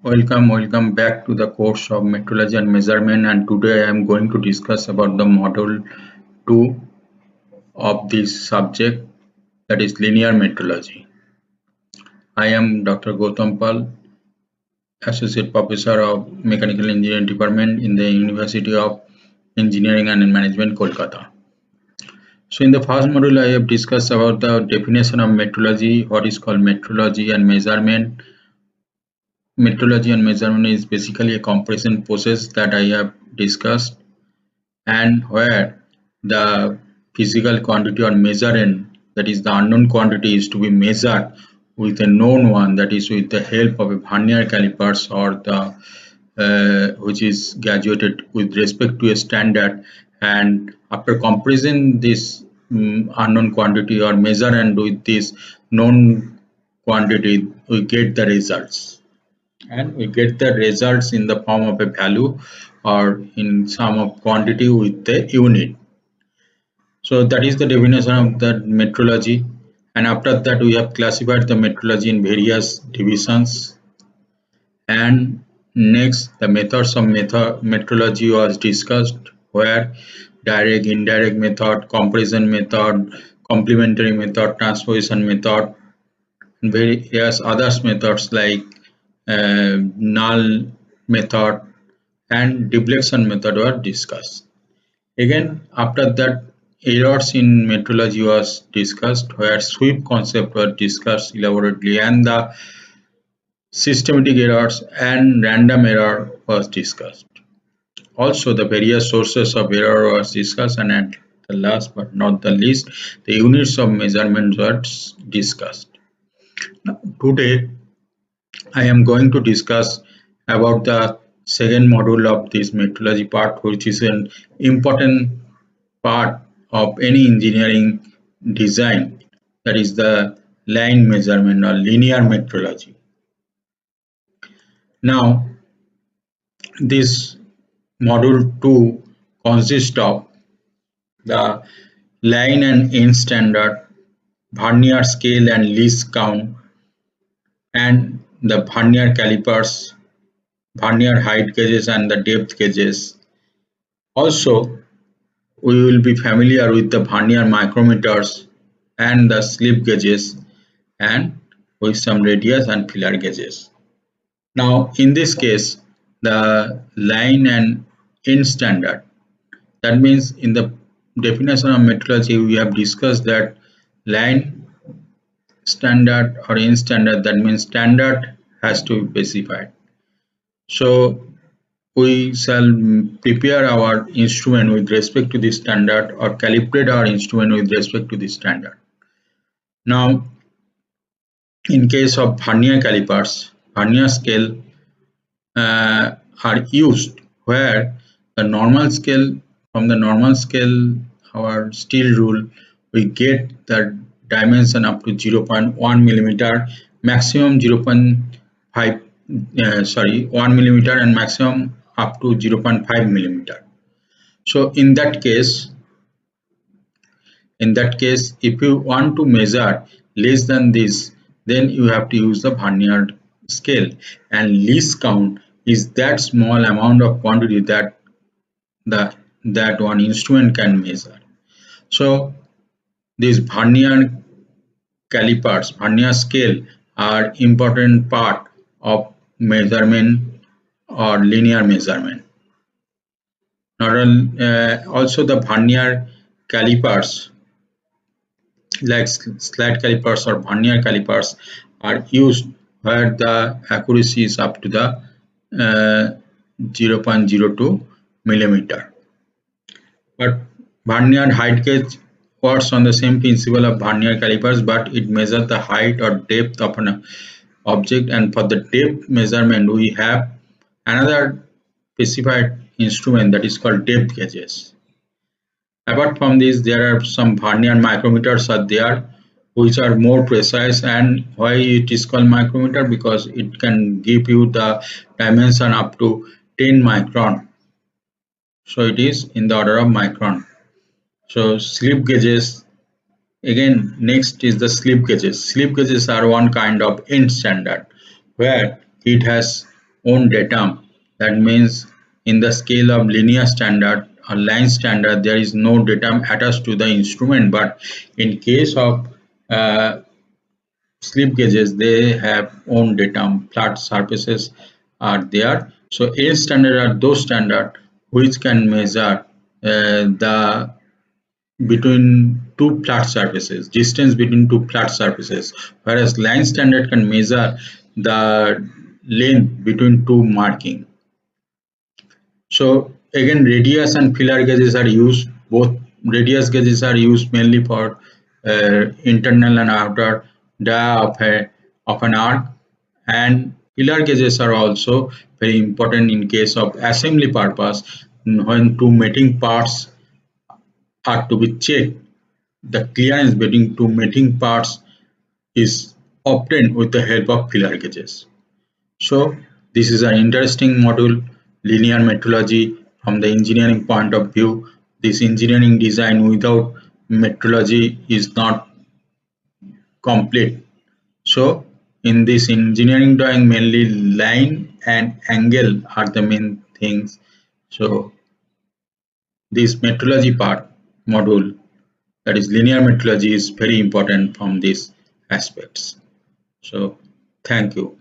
Welcome back to the course of metrology and measurement, and today I am going to discuss about the module 2 of this subject, that is linear metrology. I am Dr. Gautam Pal, Associate Professor of Mechanical Engineering Department in the University of Engineering and Management, Kolkata. So in the first module I have discussed about the definition of metrology, what is called metrology and measurement. Metrology and measurement is basically a comparison process that I have discussed, and where the physical quantity or measurement, that is the unknown quantity, is to be measured with a known one, that is with the help of a vernier calipers or the which is graduated with respect to a standard, and after comparison this unknown quantity or measurement with this known quantity, we get the results, and we get the results in the form of a value or in some of quantity with the unit. So that is the definition of the metrology, and after that we have classified the metrology in various divisions. And next, the methods of metrology was discussed, where direct, indirect method, comparison method, complementary method, transposition method, and various other methods like null method and deflection method were discussed. Again, after that, errors in metrology was discussed, where sweep concept were discussed elaborately, and the systematic errors and random error was discussed. Also, the various sources of error was discussed, and at the last but not the least, the units of measurement was discussed. Now, today, I am going to discuss about the second module of this metrology part, which is an important part of any engineering design, that is the line measurement or linear metrology. Now, this module 2 consists of the line and end standard, vernier scale and least count, and the vernier calipers, vernier height gauges and the depth gauges. Also, we will be familiar with the vernier micrometers and the slip gauges, and with some radius and filler gauges. Now, in this case, the line and end standard, that means in the definition of metrology, we have discussed that line standard or end standard, that means standard has to be specified. So we shall prepare our instrument with respect to this standard or calibrate our instrument with respect to this standard. Now, in case of vernier calipers, vernier scale are used, where the normal scale, from the normal scale, our steel rule, we get the dimension up to 0.1 millimeter, maximum 0.5 1 millimeter, and maximum up to 0.5 millimeter. So in that case, if you want to measure less than this, then you have to use the vernier scale, and least count is that small amount of quantity that one instrument can measure. So these vernier calipers, vernier scale, are important part of measurement or linear measurement. Also the vernier calipers, like slide calipers or vernier calipers, are used where the accuracy is up to the 0.02 millimeter. But vernier height gauge works on the same principle of vernier calipers, but it measures the height or depth of an object, and for the depth measurement we have another specified instrument, that is called depth gauges. Apart from this, there are some vernier micrometers are there, which are more precise. And why it is called micrometer? Because it can give you the dimension up to 10 micron. So it is in the order of micron. So slip gauges, again, next is the slip gauges. Slip gauges are one kind of end standard, where it has own datum. That means in the scale of linear standard or line standard, there is no datum attached to the instrument. But in case of slip gauges, they have own datum. Flat surfaces are there. So A standard are those standard which can measure the between two flat surfaces, distance between two flat surfaces, whereas line standard can measure the length between two marking. So again, radius and filler gauges are used. Both radius gauges are used mainly for internal and outer dia of an arc, and filler gauges are also very important in case of assembly purpose when two mating parts are to be checked. The clearance between two mating parts is obtained with the help of filler gauges. So this is an interesting module, linear metrology from the engineering point of view. This engineering design without metrology is not complete. So in this engineering drawing, mainly line and angle are the main things. So this metrology part module, that is linear metrology, is very important from these aspects. So thank you.